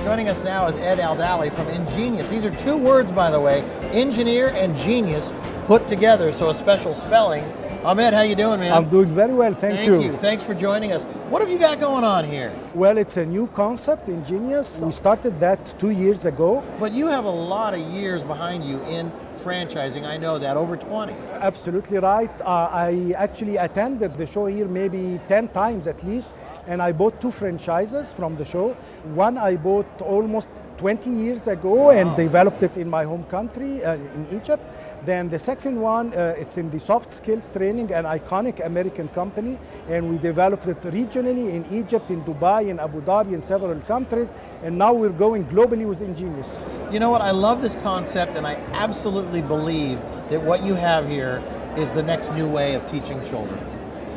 Joining us now is Ed Aldali from Engineeius. These are two words, by the way, engineer and genius put together, so a special spelling. Ahmed, how you doing, man? I'm doing very well, thank you. Thanks for joining us. What have you got going on here? Well, it's a new concept, Engineeius. We started that 2 years ago. But you have a lot of years behind you in franchising, I know that, over 20. Absolutely right. I actually attended the show here maybe 10 times at least, and I bought 2 franchises from the show. One I bought almost 20 years ago and developed it in my home country, in Egypt. Then the second one, it's in the soft skills training, an iconic American company, and we developed it regionally in Egypt, in Dubai, in Abu Dhabi, in several countries, and now we're going globally with Engineeius. You know what, I love this concept, and I absolutely believe that what you have here is the next new way of teaching children.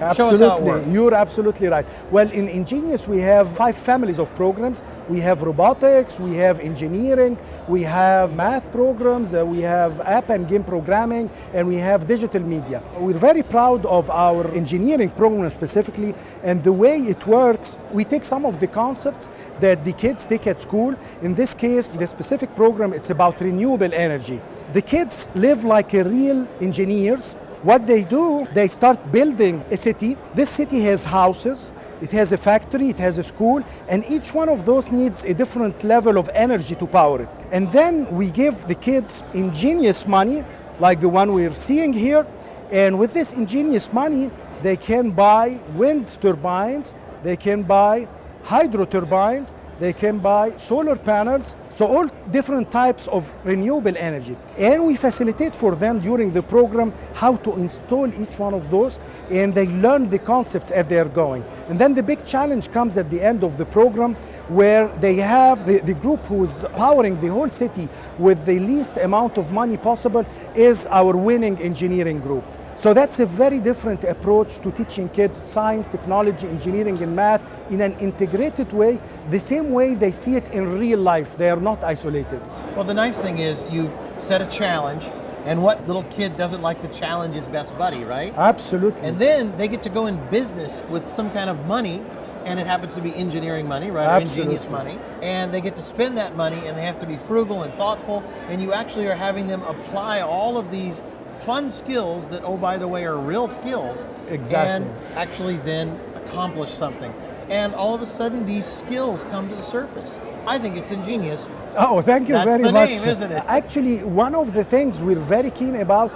Absolutely, Show us how it works. You're absolutely right. Well, in Engineeius we have 5 families of programs. We have robotics, we have engineering, we have math programs, we have app and game programming, and we have digital media. We're very proud of our engineering program specifically, and the way it works, we take some of the concepts that the kids take at school. In this case, the specific program, it's about renewable energy. The kids live like real engineers. What they do, they start building a city. This city has houses, it has a factory, it has a school, and each one of those needs a different level of energy to power it. And then we give the kids Engineeius money, like the one we're seeing here, and with this Engineeius money, they can buy wind turbines, they can buy hydro turbines, they can buy solar panels, so all different types of renewable energy. And we facilitate for them during the program how to install each one of those, and they learn the concepts as they're going. And then the big challenge comes at the end of the program, where they have the group who's powering the whole city with the least amount of money possible is our winning engineering group. So that's a very different approach to teaching kids science, technology, engineering, and math in an integrated way, the same way they see it in real life. They are not isolated. Well, the nice thing is you've set a challenge, and what little kid doesn't like to challenge his best buddy, right? Absolutely. And then they get to go in business with some kind of money, and it happens to be engineering money, right? Absolutely. Or Engineeius money. And they get to spend that money, and they have to be frugal and thoughtful, and you actually are having them apply all of these fun skills that, oh, by the way, are real skills. Exactly. And actually then accomplish something. And all of a sudden, these skills come to the surface. I think it's Engineeius. Oh, thank you very much. That's the name, isn't it? Actually, one of the things we're very keen about,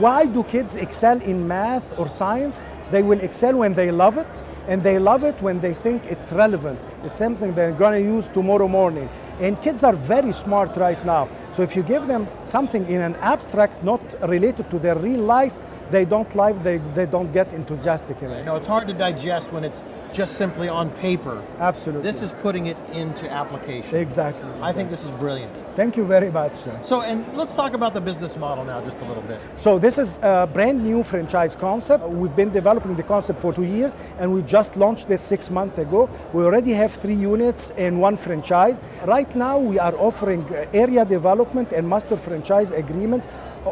why do kids excel in math or science? They will excel when they love it, and they love it when they think it's relevant. It's something they're going to use tomorrow morning. And kids are very smart right now. So if you give them something in an abstract, not related to their real life, they don't get enthusiastic in it. No, it's hard to digest when it's just simply on paper. Absolutely. This is putting it into application. Exactly. I think this is brilliant. Thank you very much, sir. So, and let's talk about the business model now just a little bit. So this is a brand new franchise concept. We've been developing the concept for 2 years, and we just launched it 6 months ago. We already have 3 units and 1 franchise. Right now we are offering area development and master franchise agreements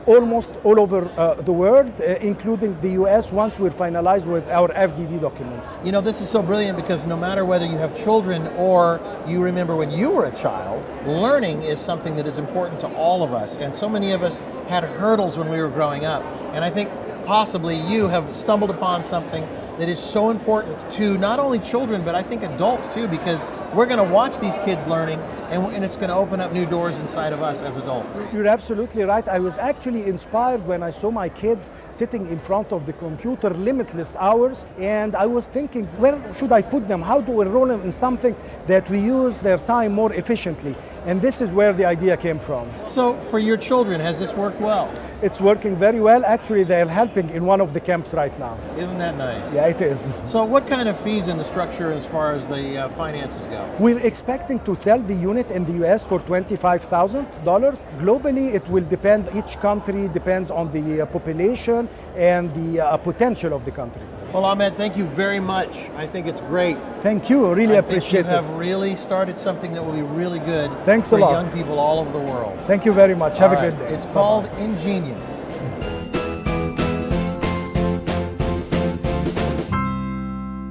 almost all over the world, including the US, once we're finalized with our FDD documents. You know, this is so brilliant because no matter whether you have children or you remember when you were a child, learning is something that is important to all of us. And so many of us had hurdles when we were growing up. And I think possibly you have stumbled upon something that is so important to not only children, but I think adults too, because we're going to watch these kids learning, and it's going to open up new doors inside of us as adults. You're absolutely right. I was actually inspired when I saw my kids sitting in front of the computer limitless hours, and I was thinking, where should I put them? How do we enroll them in something that we use their time more efficiently? And this is where the idea came from. So for your children, has this worked well? It's working very well. Actually, they're helping in one of the camps right now. Isn't that nice? Yeah, it is. So what kind of fees in the structure as far as the finances go? We're expecting to sell the unit in the US for $25,000. Globally, it will depend, each country depends on the population and the potential of the country. Well, Ahmed, thank you very much. I think it's great. Thank you, really appreciate it. You have really started something that will be really good Thanks for a lot. young people all over the world. Thank you very much. Have a good day. It's called Engineeius.